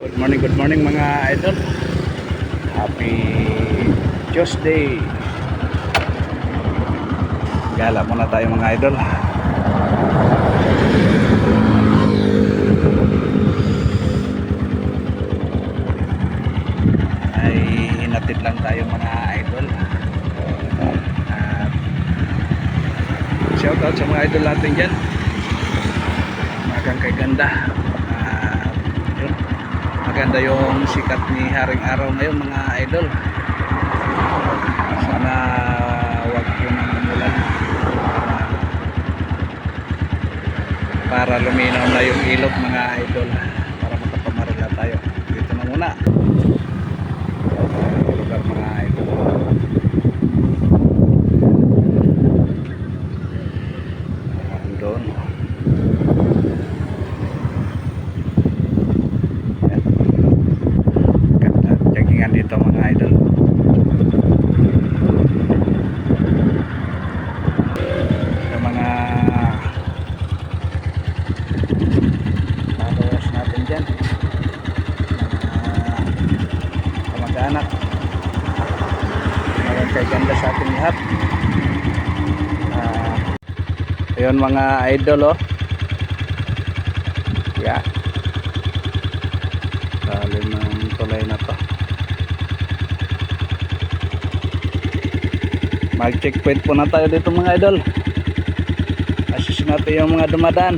Good morning mga idol. Happy Tuesday. Gala muna tayo mga idol. Ay hinatid lang tayo mga idol. At shout out sa mga idol natin dyan. Magang kay ganda. Yun. Maganda yung sikat ni Haring Araw ngayon mga idol. Sana wag yung umulan para luminaw na yung ilog mga idol, para makapamarila tayo. Dito na muna lugar mga idol. Doon jaggingan dito mga idol. Yung mga followers natin dyan, mga kamag-anak, magandang kay ganda sa ating lahat. Ayun mga idol, oh yeah, lalim ng tulay na to. Mag checkpoint po na tayo dito mga idol. Assist natin yung mga dumadaan.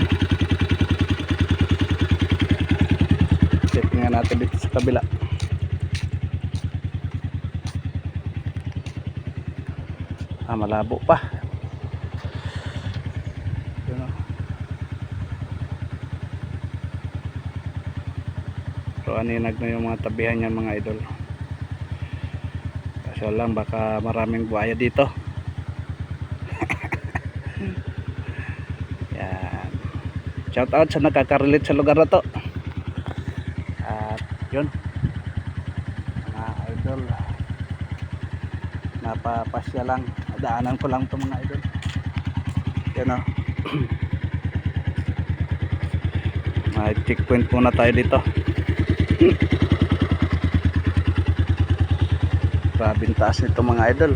Check nga natin dito sa kabila. Malabo pa. Yun, oh. So aninag na yung mga tabihan niyan mga idol. Kasi lang baka maraming buhaya dito. Yan. Shout out sa nakaka-relate sa lugar na to. At yun mga idol, napapasya lang, daanan ko lang to mga idol. Yan, oh. May checkpoint muna tayo dito. Grabing taas nito mga idol.